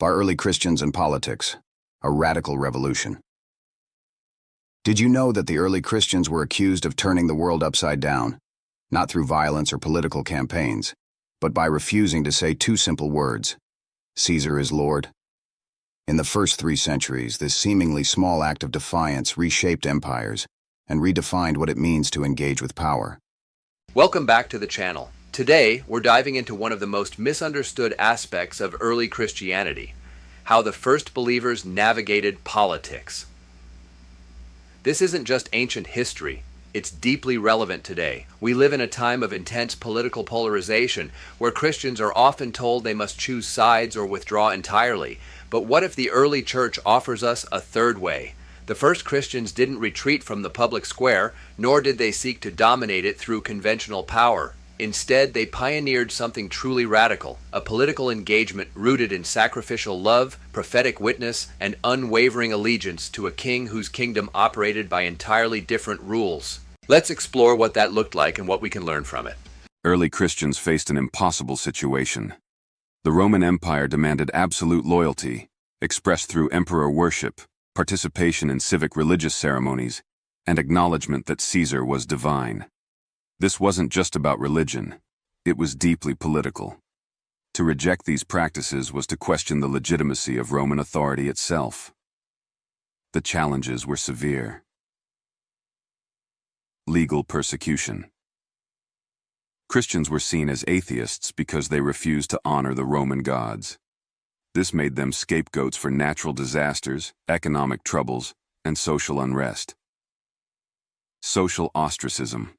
by early Christians and politics, a radical revolution. Did you know that the early Christians were accused of turning the world upside down, not through violence or political campaigns, but by refusing to say two simple words, Caesar is Lord? In the first 3 centuries, this seemingly small act of defiance reshaped empires and redefined what it means to engage with power. Welcome back to the channel. Today, we're diving into one of the most misunderstood aspects of early Christianity, how the first believers navigated politics. This isn't just ancient history, it's deeply relevant today. We live in a time of intense political polarization where Christians are often told they must choose sides or withdraw entirely. But what if the early church offers us a third way? The first Christians didn't retreat from the public square, nor did they seek to dominate it through conventional power. Instead, they pioneered something truly radical, a political engagement rooted in sacrificial love, prophetic witness, and unwavering allegiance to a king whose kingdom operated by entirely different rules. Let's explore what that looked like and what we can learn from it. Early Christians faced an impossible situation. The Roman Empire demanded absolute loyalty, expressed through emperor worship, participation in civic religious ceremonies, and acknowledgement that Caesar was divine. This wasn't just about religion, it was deeply political. To reject these practices was to question the legitimacy of Roman authority itself. The challenges were severe. Legal persecution. Christians were seen as atheists because they refused to honor the Roman gods. This made them scapegoats for natural disasters, economic troubles, and social unrest. Social ostracism.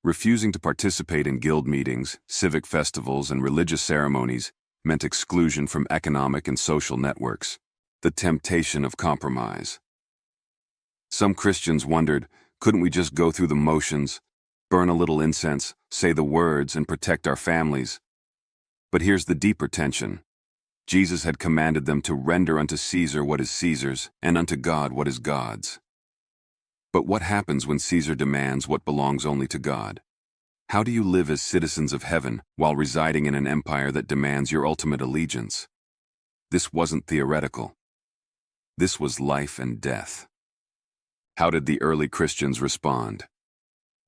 Refusing to participate in guild meetings, civic festivals, and religious ceremonies meant exclusion from economic and social networks. The temptation of compromise. Some Christians wondered, couldn't we just go through the motions, burn a little incense, say the words, and protect our families? But here's the deeper tension. Jesus had commanded them to render unto Caesar what is Caesar's, and unto God what is God's. But what happens when Caesar demands what belongs only to God? How do you live as citizens of heaven while residing in an empire that demands your ultimate allegiance? This wasn't theoretical. This was life and death. How did the early Christians respond?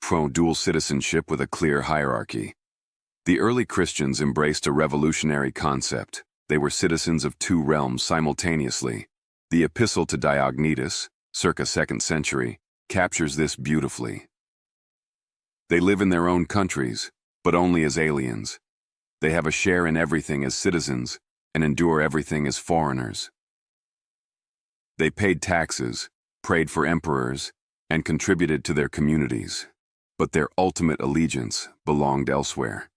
Pro-dual citizenship with a clear hierarchy. The early Christians embraced a revolutionary concept. They were citizens of 2 realms simultaneously. The Epistle to Diognetus, circa 2nd century, captures this beautifully. They live in their own countries, but only as aliens. They have a share in everything as citizens and endure everything as foreigners. They paid taxes, prayed for emperors, and contributed to their communities, but their ultimate allegiance belonged elsewhere.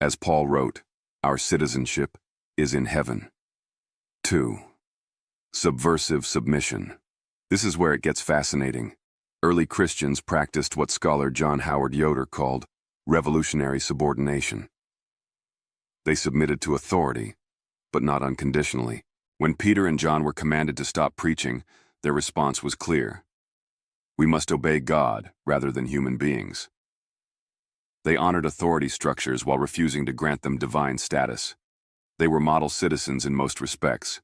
As Paul wrote, our citizenship is in heaven. 2. Subversive submission. This is where it gets fascinating. Early Christians practiced what scholar John Howard Yoder called revolutionary subordination. They submitted to authority, but not unconditionally. When Peter and John were commanded to stop preaching, their response was clear. We must obey God rather than human beings. They honored authority structures while refusing to grant them divine status. They were model citizens in most respects,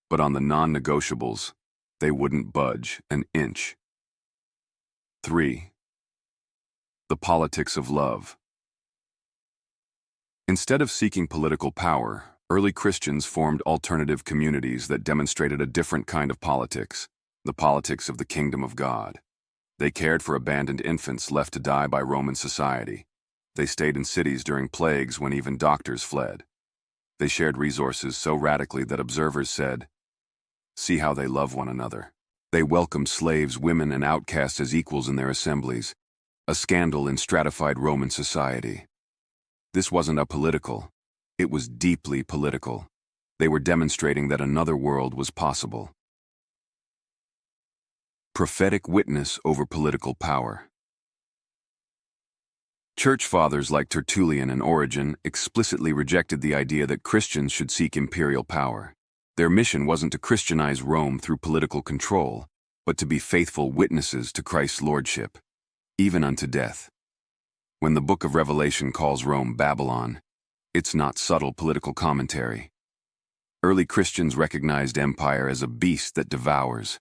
but on the non-negotiables, they wouldn't budge an inch. 3. The politics of love. Instead of seeking political power, early Christians formed alternative communities that demonstrated a different kind of politics, the politics of the kingdom of God. They cared for abandoned infants left to die by Roman society. They stayed in cities during plagues when even doctors fled. They shared resources so radically that observers said, "See how they love one another." They welcomed slaves, women, and outcasts as equals in their assemblies, a scandal in stratified Roman society. This wasn't apolitical, it was deeply political. They were demonstrating that another world was possible. Prophetic witness over political power. Church fathers like Tertullian and Origen explicitly rejected the idea that Christians should seek imperial power. Their mission wasn't to Christianize Rome through political control, but to be faithful witnesses to Christ's lordship, even unto death. When the book of Revelation calls Rome Babylon, it's not subtle political commentary. Early Christians recognized empire as a beast that devours,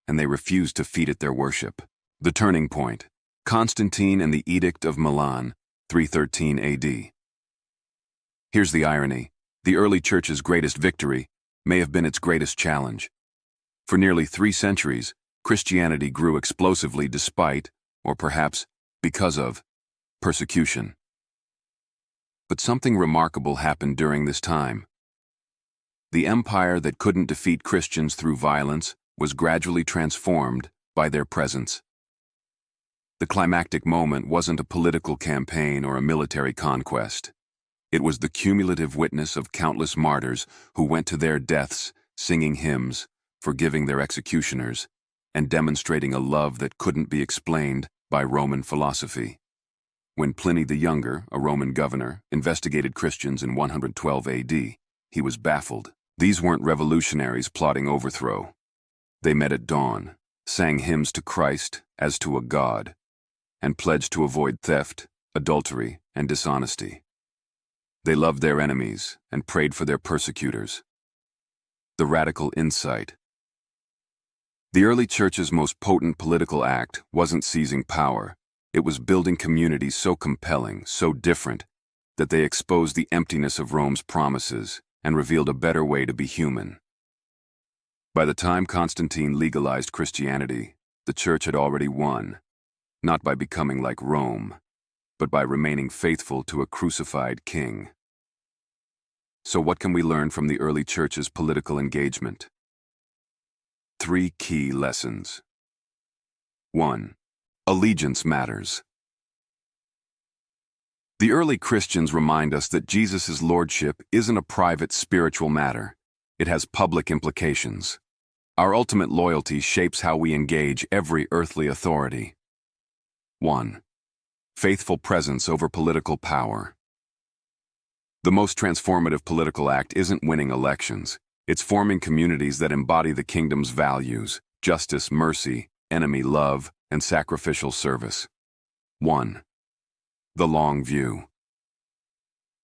and they refused to feed it their worship. The turning point: Constantine and the Edict of Milan, 313 AD. Here's the irony. The early church's greatest victory may have been its greatest challenge. For nearly 3 centuries, Christianity grew explosively despite, or perhaps because of, persecution. But something remarkable happened during this time. The empire that couldn't defeat Christians through violence was gradually transformed by their presence. The climactic moment wasn't a political campaign or a military conquest. It was the cumulative witness of countless martyrs who went to their deaths singing hymns, forgiving their executioners, and demonstrating a love that couldn't be explained by Roman philosophy. When Pliny the Younger, a Roman governor, investigated Christians in 112 AD, he was baffled. These weren't revolutionaries plotting overthrow. They met at dawn, sang hymns to Christ as to a god, and pledged to avoid theft, adultery, and dishonesty. They loved their enemies and prayed for their persecutors. The radical insight. The early church's most potent political act wasn't seizing power. It was building communities so compelling, so different, that they exposed the emptiness of Rome's promises and revealed a better way to be human. By the time Constantine legalized Christianity, the church had already won, not by becoming like Rome, but by remaining faithful to a crucified king. So what can we learn from the early church's political engagement? 3 key lessons. 1. Allegiance matters. The early Christians remind us that Jesus' lordship isn't a private spiritual matter. It has public implications. Our ultimate loyalty shapes how we engage every earthly authority. 1. Faithful presence over political power. The most transformative political act isn't winning elections. It's forming communities that embody the kingdom's values: justice, mercy, enemy love, and sacrificial service. 1. The long view.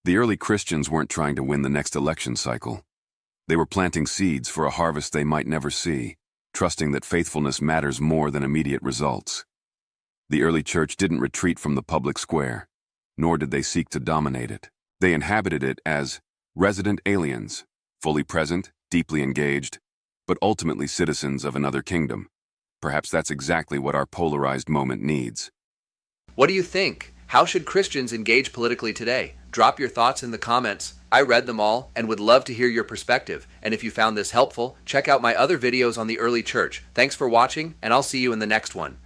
The early Christians weren't trying to win the next election cycle. They were planting seeds for a harvest they might never see, trusting that faithfulness matters more than immediate results. The early church didn't retreat from the public square, nor did they seek to dominate it. They inhabited it as resident aliens, fully present, deeply engaged, but ultimately citizens of another kingdom. Perhaps that's exactly what our polarized moment needs. What do you think? How should Christians engage politically today? Drop your thoughts in the comments. I read them all and would love to hear your perspective. And if you found this helpful, check out my other videos on the early church. Thanks for watching, and I'll see you in the next one.